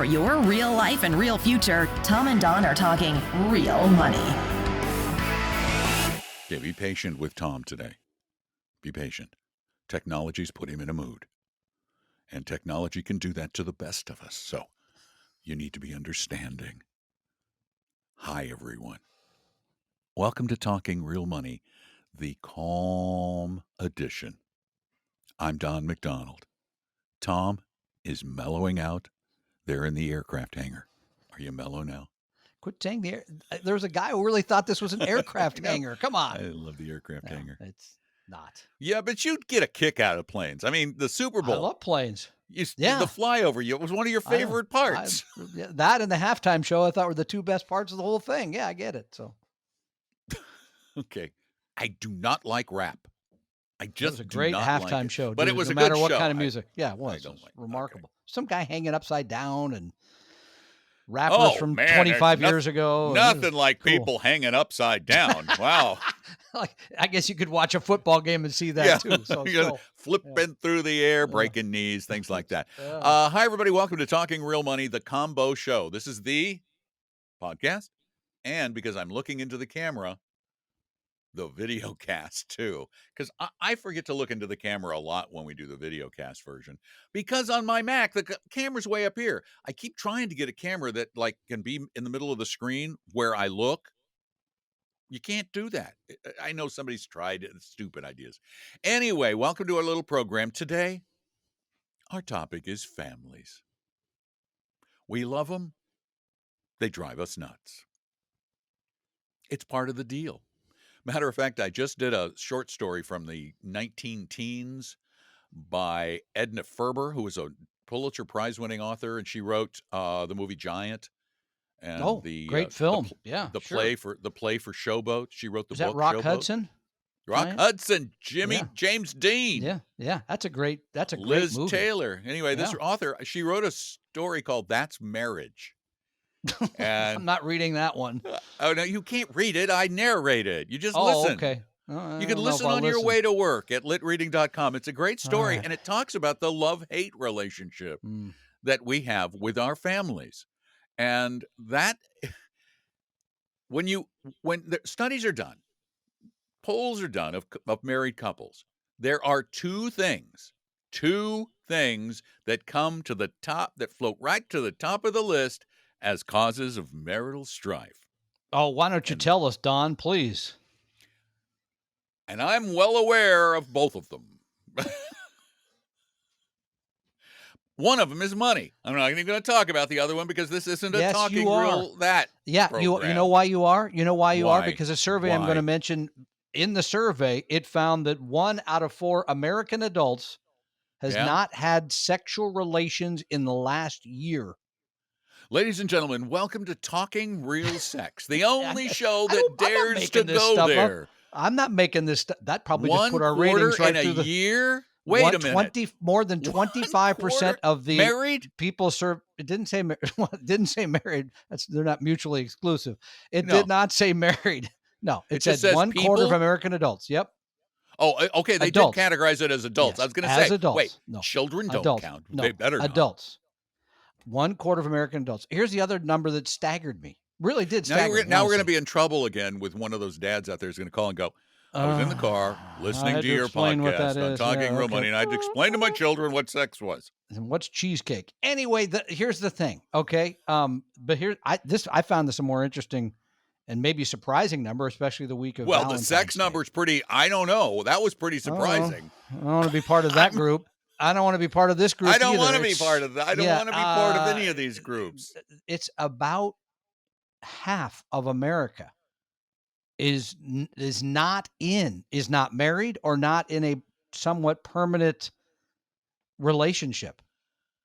For your real life and real future, Tom and Don are talking real money. Okay, be patient with Tom today. Be patient. Technology's put him in a mood. And technology can do that to the best of us. So you need to be understanding. Hi, everyone. Welcome to Talking Real Money, the calm edition. I'm Don McDonald. Tom is mellowing out there in the aircraft hangar. Are you mellow now? Quit saying there was a guy who really thought this was an aircraft hangar. Come on. I love the aircraft hangar. It's not. Yeah, but you'd get a kick out of planes. I mean, the Super Bowl. I love planes. The flyover, it was one of your favorite parts. That and the halftime show I thought were the two best parts of the whole thing. Yeah, I get it. So, okay. I do not like rap. It was a great halftime show. But it was no a matter good what show. kind of music. Yeah, it was. It was remarkable. Okay. Some guy hanging upside down and rappers from 25 years ago. Nothing like people hanging upside down. Wow. I guess you could watch a football game and see that too. So flipping through the air, breaking knees, things like that. Hi, everybody. Welcome to Talking Real Money, the combo show. This is the podcast. And because I'm looking into the camera, the video cast too, because I forget to look into the camera a lot when we do the video cast version, because on my Mac the camera's way up here. I keep trying to get a camera that can be in the middle of the screen where I look. You can't do that. I know somebody's tried it. Stupid ideas. Anyway, welcome to our little program today. Our topic is families. We love them. They drive us nuts. It's part of the deal. Matter of fact, I just did a short story from the 19 teens by Edna Ferber, who was a Pulitzer Prize-winning author, and she wrote the movie Giant. And great film! The play for Showboat. She wrote the book. Is that Rock Showboat. Hudson? Rock Hudson, James Dean. Yeah. That's a great Liz movie. Taylor. Anyway, this author, she wrote a story called "That's Marriage." And I'm not reading that one. Oh no, you can't read it. I narrate it. You just listen. Okay. You can listen on your way to work at litreading.com. It's a great story, and it talks about the love-hate relationship that we have with our families. And that, when the studies are done, polls are done of married couples, there are two things that come to the top, that float right to the top of the list as causes of marital strife. Oh, why don't you tell us, Don, please? And I'm well aware of both of them. One of them is money. I'm not even going to talk about the other one because this isn't a talking real that. Yeah, program. You know why you are? You know why you are? Because a survey I'm going to mention, in the survey, it found that 1 out of 4 American adults has not had sexual relations in the last year. Ladies and gentlemen, welcome to Talking Real Sex, the only show that dares to go there. I'm not making this stuff. That probably just put our ratings right through the year. Wait a minute. More than 25% of the married people served. It didn't say married. They're not mutually exclusive. It did not say married. No, it said 1/4 of American adults. Yep. Oh, okay. They did categorize it as adults. Yes, I was going to say, adults. wait, no. Children don't adults. count. No. They better not. Adults. 1/4 of American adults. Here's the other number that staggered me. Really did stagger me. Now we're going to be in trouble again with one of those dads out there who's going to call and go, I was in the car listening to your podcast on Talking Real Money, and I had to explain to my children what sex was. And what's cheesecake? Anyway, here's the thing, okay? But I found this a more interesting and maybe surprising number, especially the week of Valentine's the sex number's pretty, I don't know. That was pretty surprising. I don't want to be part of that group. I don't want to be part of this group I don't either. want to be part of that. I don't want to be part of any of these groups. It's about half of America is not married or not in a somewhat permanent relationship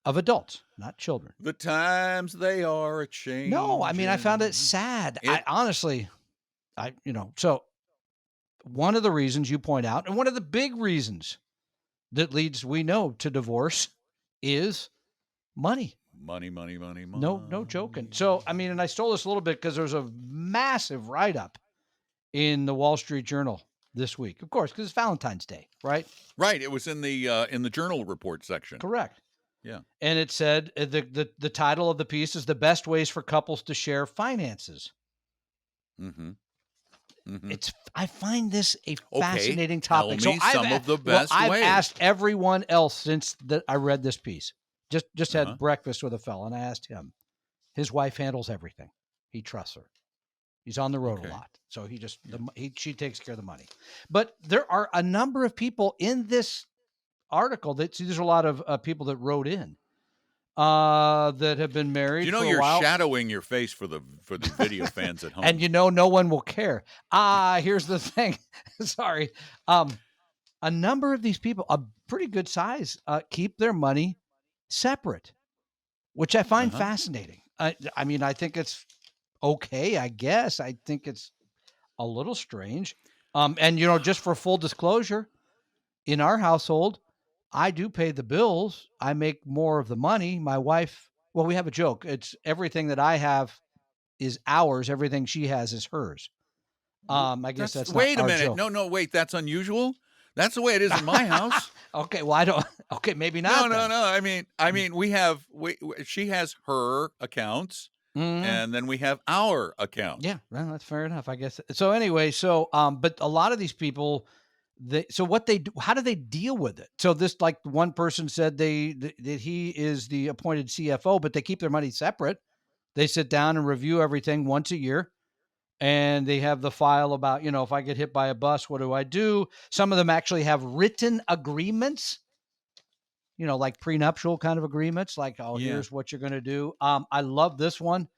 of adults, not children. The times they are a change. No, I mean, I found it sad. So one of the reasons you point out, and one of the big reasons that leads, we know, to divorce is money. Money. No joking. So, I mean, and I stole this a little bit because there's a massive write-up in the Wall Street Journal this week, of course, because it's Valentine's Day, right? Right. It was in the journal report section. Correct. Yeah. And it said the title of the piece is "The Best Ways for Couples to Share Finances." Mm-hmm. Mm-hmm. I find this a Okay. fascinating Tell topic. So me some of the best I've ways. asked everyone else since that I read this piece. Just Uh-huh. had breakfast with a fella, and I asked him. His wife handles everything. He trusts her. He's on the road a lot, so she takes care of the money. But there are a number of people in this article there's a lot of people that wrote in that have been married Do you know for a you're while. shadowing your face for the video fans at home? And no one will care. Here's the thing. Sorry. A number of these people, a pretty good size, keep their money separate, which I find fascinating. I mean, I think it's okay, I guess. I think it's a little strange. And just for full disclosure, in our household, I do pay the bills. I make more of the money. My wife, well, we have a joke. It's everything that I have is ours. Everything she has is hers. I guess that's not wait a our minute. joke. No, wait. That's unusual. That's the way it is in my house. Okay, well, I don't. Okay, maybe not. No. I mean, she has her accounts, and then we have our accounts. Yeah, well, that's fair enough, I guess. So anyway, but a lot of these people, how do they deal with it? So this, like one person said, that he is the appointed CFO, but they keep their money separate. They sit down and review everything once a year. And they have the file about, if I get hit by a bus, what do I do? Some of them actually have written agreements, like prenuptial kind of agreements, like, here's what you're going to do. I love this one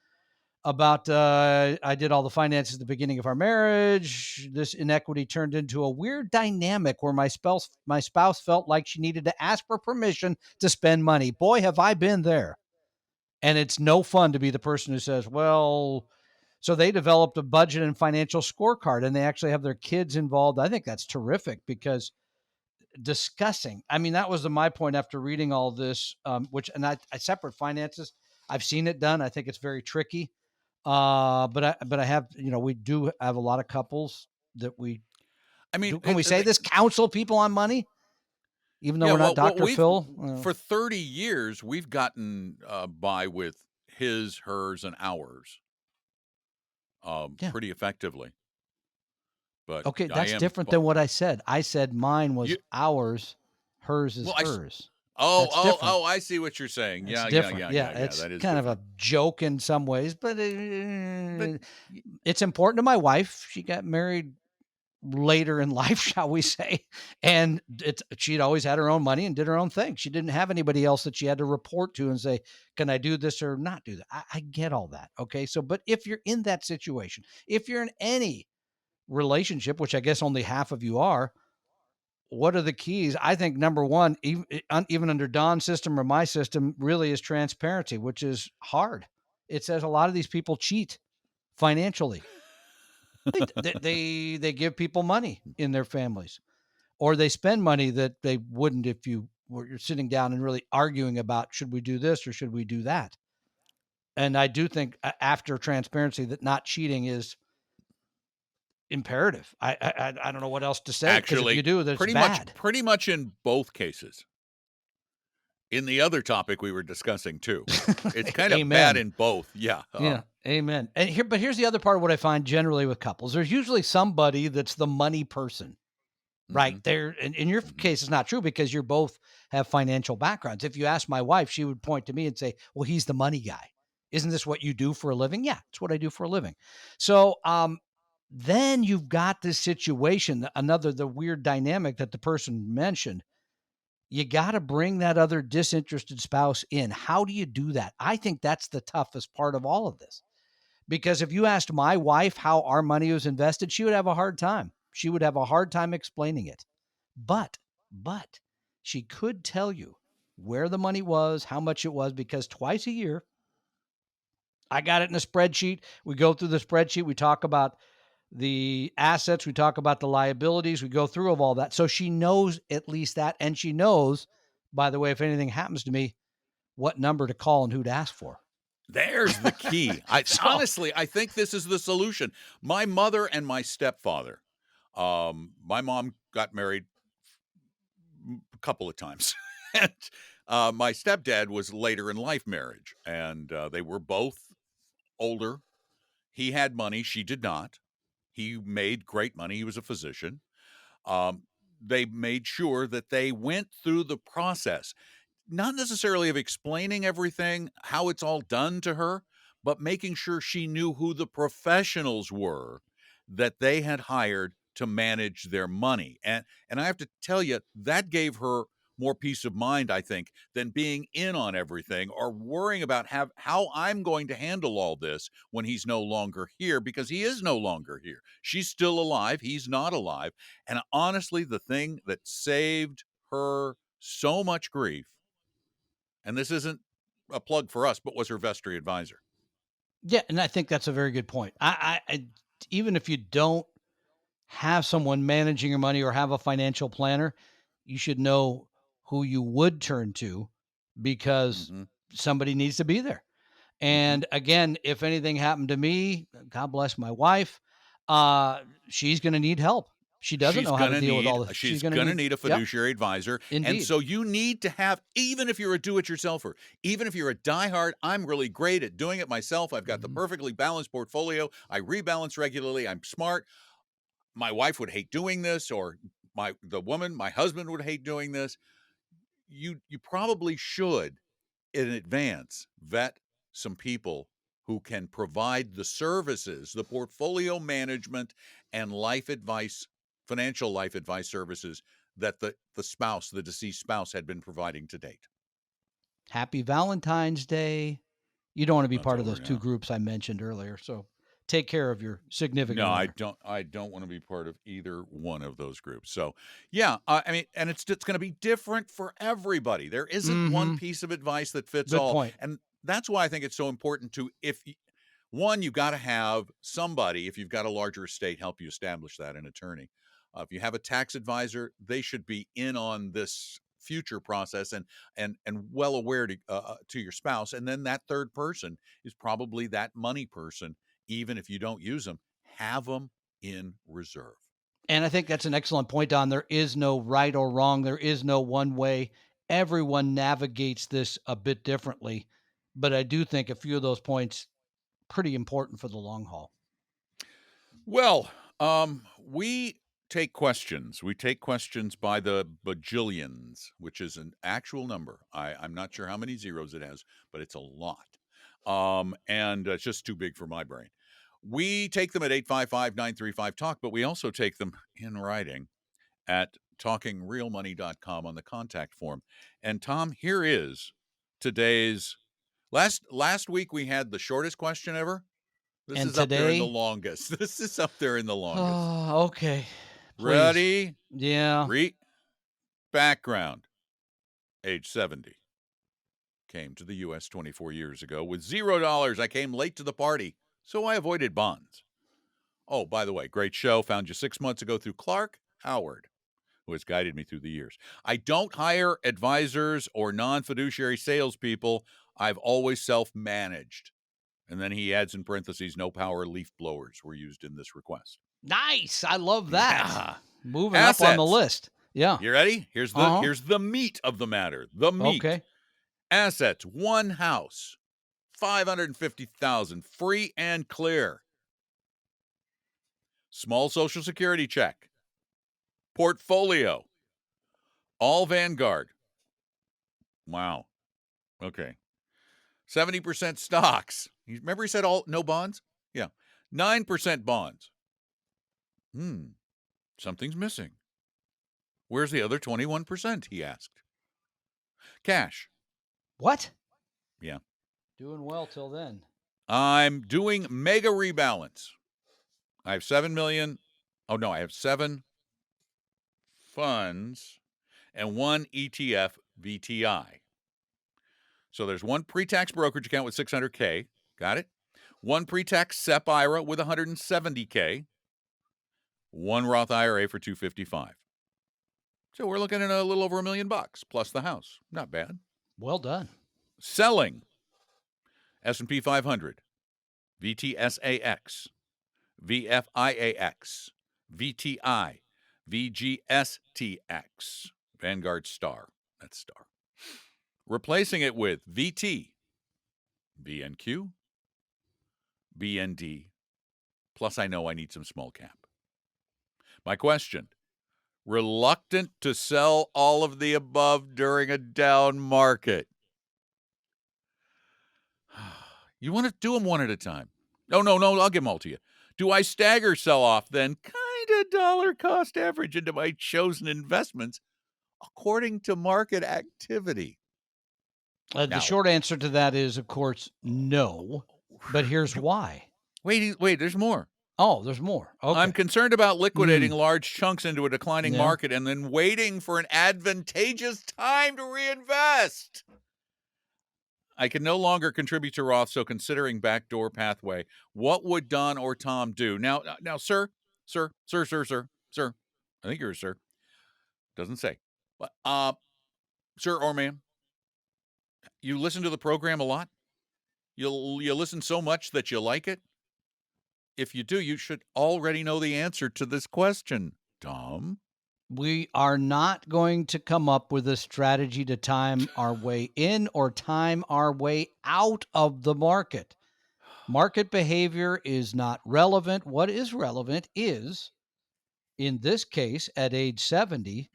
about, I did all the finances at the beginning of our marriage. This inequity turned into a weird dynamic where my spouse felt like she needed to ask for permission to spend money. Boy, have I been there. And it's no fun to be the person who says, well, so they developed a budget and financial scorecard, and they actually have their kids involved. I think that's terrific because discussing, I mean, that was my point after reading all this, I separate finances. I've seen it done. I think it's very tricky. But I have, we do have a lot of couples that can we say this, counsel people on money? Even though we're not Dr. Phil? For 30 years, we've gotten by with his, hers, and ours pretty effectively. But okay, that's different than what I said. I said mine was ours, hers is hers. I see what you're saying. It's Yeah, different. yeah. It's that is kind of a joke in some ways, but it's important to my wife. She got married later in life, shall we say, and she'd always had her own money and did her own thing. She didn't have anybody else that she had to report to and say, can I do this or not do that? I get all that. Okay. So, but if you're in that situation, if you're in any relationship, which I guess only half of you are, what are the keys? I think number one, even under Don's system or my system, really is transparency, which is hard. It says a lot of these people cheat financially. They give people money in their families, or they spend money that they wouldn't if you're sitting down and really arguing about, should we do this or should we do that? And I do think after transparency that not cheating is imperative. I don't know what else to say. Actually, if you do, that's bad. Pretty much in both cases. In the other topic we were discussing too, it's kind of bad in both. Yeah. Yeah. Amen. And here's the other part of what I find generally with couples. There's usually somebody that's the money person, right? There, in your case, it's not true because you both have financial backgrounds. If you ask my wife, she would point to me and say, well, he's the money guy. Isn't this what you do for a living? Yeah, it's what I do for a living. So, then you've got this situation, the weird dynamic that the person mentioned. You got to bring that other disinterested spouse in. How do you do that? I think that's the toughest part of all of this. Because if you asked my wife how our money was invested, she would have a hard time. She would have a hard time explaining it. But she could tell you where the money was, how much it was, because twice a year, I got it in a spreadsheet. We go through the spreadsheet. We talk about the assets. We talk about the liabilities. We go through of all that. So she knows at least that. And she knows, by the way, if anything happens to me, what number to call and who to ask for. There's the key. Honestly, I think this is the solution. My mother and my stepfather, my mom got married a couple of times. And My stepdad was later in life marriage, and they were both older. He had money. She did not. He made great money. He was a physician. They made sure that they went through the process, not necessarily of explaining everything, how it's all done to her, but making sure she knew who the professionals were that they had hired to manage their money. And I have to tell you, that gave her more peace of mind, I think, than being in on everything or worrying about how I'm going to handle all this when he's no longer here, because he is no longer here. She's still alive. He's not alive. And honestly, the thing that saved her so much grief, and this isn't a plug for us, but was her vestry advisor. Yeah, and I think that's a very good point. I even if you don't have someone managing your money or have a financial planner, you should know who you would turn to, because somebody needs to be there. And again, if anything happened to me, God bless my wife, she's going to need help. She doesn't know how to deal with all this. She's going to need a fiduciary advisor. Indeed. And so you need to have, even if you're a do-it-yourselfer, even if you're a diehard, I'm really great at doing it myself. I've got the perfectly balanced portfolio. I rebalance regularly. I'm smart. My wife would hate doing this, or my husband would hate doing this. You probably should, in advance, vet some people who can provide the services, the portfolio management and life advice, financial life advice services that the deceased spouse had been providing to date. Happy Valentine's Day. You don't want to be That's part of over those two now. groups I mentioned earlier. So take care of your significant other. I don't want to be part of either one of those groups. So, yeah, I mean, and it's going to be different for everybody. There isn't one piece of advice that fits Good all. point. And that's why I think it's so important to, one, you got to have somebody, if you've got a larger estate, help you establish that, an attorney. If you have a tax advisor, they should be in on this future process and well aware to your spouse. And then that third person is probably that money person. Even if you don't use them, have them in reserve. And I think that's an excellent point, Don. There is no right or wrong. There is no one way. Everyone navigates this a bit differently. But I do think a few of those points pretty important for the long haul. Well, we take questions. We take questions by the bajillions, which is an actual number. I'm not sure how many zeros it has, but it's a lot. And it's just too big for my brain. We take them at 855-935-TALK, but we also take them in writing at talkingrealmoney.com on the contact form. And Tom, here is today's last week we had the shortest question ever. This is up there in the longest. This is up there in the longest. Oh, okay. Please. Ready? Yeah. Background. Age 70. Came to the U.S. 24 years ago with $0. I came late to the party, so I avoided bonds. Oh, by the way, great show. Found you 6 months ago through Clark Howard, who has guided me through the years. I don't hire advisors or non-fiduciary salespeople. I've always self-managed. And then he adds in parentheses, no power leaf blowers were used in this request. Nice. I love that. Yeah. Moving up on the list. Yeah. You ready? Here's the meat of the matter. The meat. Okay. Assets, one house, $550,000, free and clear. Small Social Security check. Portfolio. All Vanguard. Wow. Okay. 70% stocks. Remember he said no bonds? Yeah. 9% bonds. Something's missing. Where's the other 21%? He asked. Cash. What? Yeah. Doing well till then. I'm doing mega rebalance. I have 7 million. Oh, no, I have 7 funds and 1 ETF VTI. So there's 1 pre-tax brokerage account with $600K. Got it? 1 pre-tax SEP IRA with $170K. 1 Roth IRA for $255. So we're looking at a little over $1 million plus the house. Not bad. Well done. Selling. S&P 500. VTSAX. VFIAX. VTI. VGSTX. Vanguard Star. That's Star. replacing it with VT, VNQ, BND, plus I know I need some small cap. My question, reluctant to sell all of the above during a down market. You want to do them one at a time. No, I'll give them all to you. Do I stagger sell off, then kind of dollar cost average into my chosen investments according to market activity? The short answer to that is, of course, no. But here's why. Wait, there's more. Oh, there's more. Okay. I'm concerned about liquidating large chunks into a declining market and then waiting for an advantageous time to reinvest. I can no longer contribute to Roth, so considering backdoor pathway, what would Don or Tom do? Now, sir, I think you're a sir. Doesn't say. But, sir or ma'am, you listen to the program a lot? You listen so much that you like it? If you do, you should already know the answer to this question, Tom. We are not going to come up with a strategy to time our way in or time our way out of the market. Market behavior is not relevant. What is relevant is, in this case, at age 70,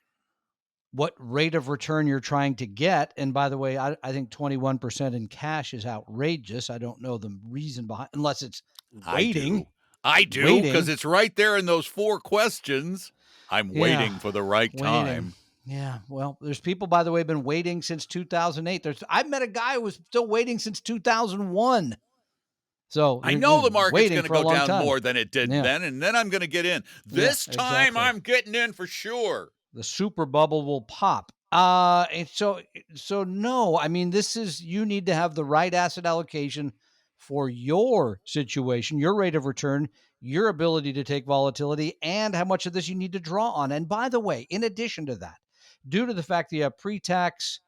what rate of return you're trying to get. And by the way, I think 21% in cash is outrageous. I don't know the reason behind, unless it's waiting. I do, because it's right there in those 4 questions. I'm waiting for the right time. Yeah, well, there's people, by the way, been waiting since 2008. I met a guy who was still waiting since 2001. So I know the market's going to go down more than it did then, and then I'm going to get in. This time, I'm getting in for sure. The super bubble will pop. And so no, I mean, you need to have the right asset allocation for your situation, your rate of return, your ability to take volatility, and how much of this you need to draw on. And by the way, in addition to that, due to the fact that you have pre-tax,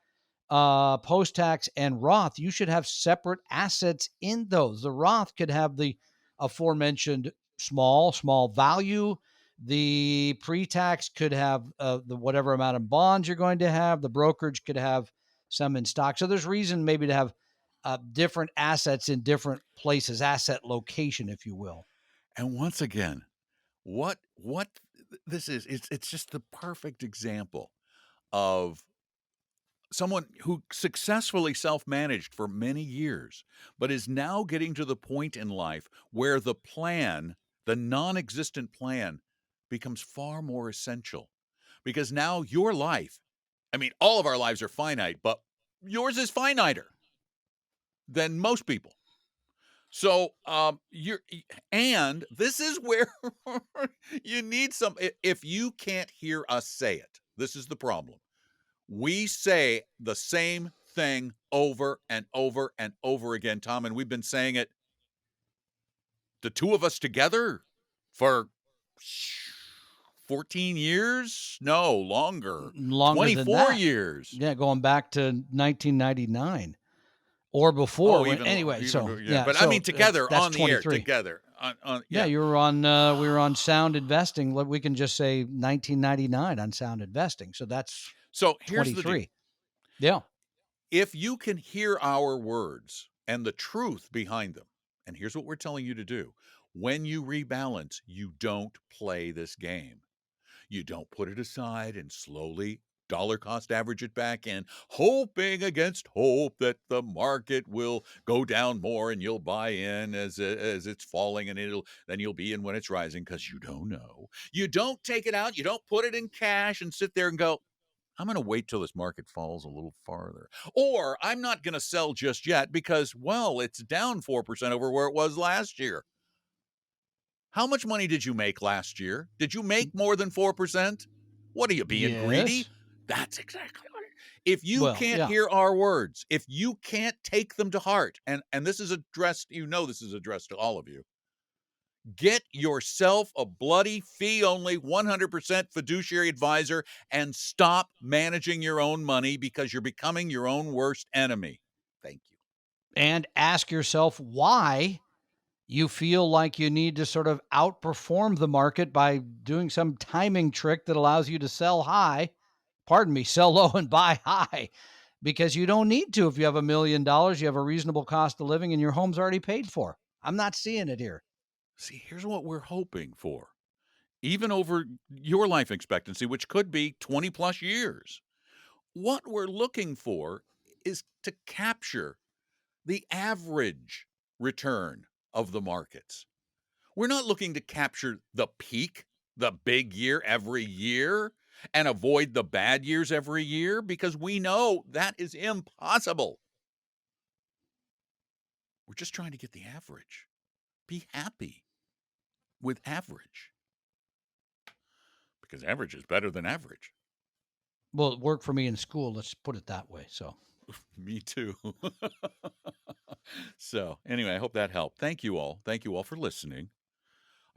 post-tax, and Roth, you should have separate assets in those. The Roth could have the aforementioned small value. The pre-tax could have the whatever amount of bonds you're going to have. The brokerage could have some in stock. So there's reason maybe to have different assets in different places, asset location, if you will. And once again, what this is, it's just the perfect example of someone who successfully self-managed for many years, but is now getting to the point in life where the non-existent plan, becomes far more essential. Because now your life, I mean, all of our lives are finite, but yours is finiter than most people. So and this is where you need if you can't hear us say it, this is the problem. We say the same thing over and over and over again, Tom, and we've been saying it, the two of us together, for 14 years? No, longer 24 years. Yeah, going back to 1999 or before. But I mean, together on the 23. Air, together. You were on. We were on Sound Investing. We can just say 1999 on Sound Investing. So that's here's 23. The deal. Yeah. If you can hear our words and the truth behind them, and here's what we're telling you to do: when you rebalance, you don't play this game. You don't put it aside and slowly dollar cost average it back in, hoping against hope that the market will go down more and you'll buy in as it's falling, and then you'll be in when it's rising, because you don't know. You don't take it out. You don't put it in cash and sit there and go, I'm going to wait till this market falls a little farther. Or I'm not going to sell just yet because, well, it's down 4% over where it was last year. How much money did you make last year? Did you make more than 4%? What are you, being greedy? That's exactly what it is. If you can't hear our words, if you can't take them to heart, and this is addressed, this is addressed to all of you, get yourself a bloody fee-only 100% fiduciary advisor and stop managing your own money, because you're becoming your own worst enemy. Thank you. And ask yourself why you feel like you need to sort of outperform the market by doing some timing trick that allows you to sell low and buy high. Because you don't need to. If you have $1 million, you have a reasonable cost of living and your home's already paid for. I'm not seeing it here. See, here's what we're hoping for. Even over your life expectancy, which could be 20 plus years. What we're looking for is to capture the average return of the markets. We're not looking to capture the peak, the big year every year, and avoid the bad years every year, because we know that is impossible. We're just trying to get the average. Be happy with average, because average is better than average. Well, it worked for me in school. Let's put it that way. So, me too. So anyway, I hope that helped. Thank you all. Thank you all for listening.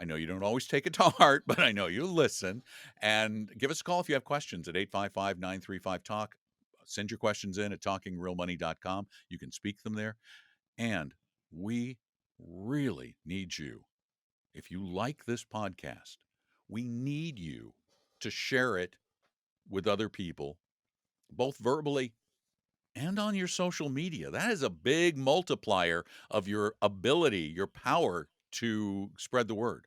I know you don't always take it to heart, but I know you listen. And give us a call if you have questions at 855-935-TALK. Send your questions in at talkingrealmoney.com. You can speak them there. And we really need you. If you like this podcast, we need you to share it with other people, both verbally and on your social media. That is a big multiplier of your ability, your power to spread the word.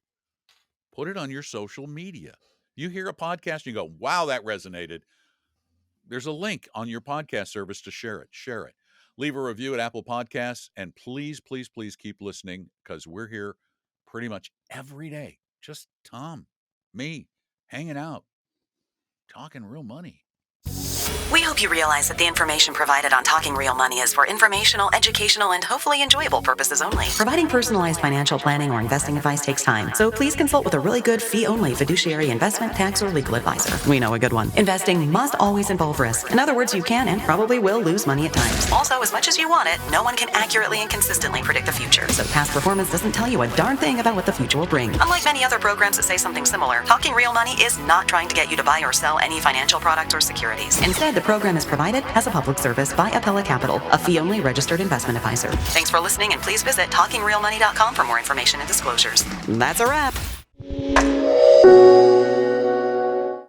Put it on your social media. You hear a podcast and you go, wow, that resonated. There's a link on your podcast service to share it. Share it. Leave a review at Apple Podcasts. And please, please, please keep listening, because we're here pretty much every day. Just Tom, me, hanging out, talking real money. We hope you realize that the information provided on Talking Real Money is for informational, educational, and hopefully enjoyable purposes only. Providing personalized financial planning or investing advice takes time, so please consult with a really good fee-only fiduciary investment, tax, or legal advisor. We know a good one. Investing must always involve risk. In other words, you can and probably will lose money at times. Also, as much as you want it, no one can accurately and consistently predict the future, so past performance doesn't tell you a darn thing about what the future will bring. Unlike many other programs that say something similar, Talking Real Money is not trying to get you to buy or sell any financial products or securities. Instead, the program is provided as a public service by Appella Capital, a fee-only registered investment advisor. Thanks for listening, and please visit talkingrealmoney.com for more information and disclosures. That's a wrap.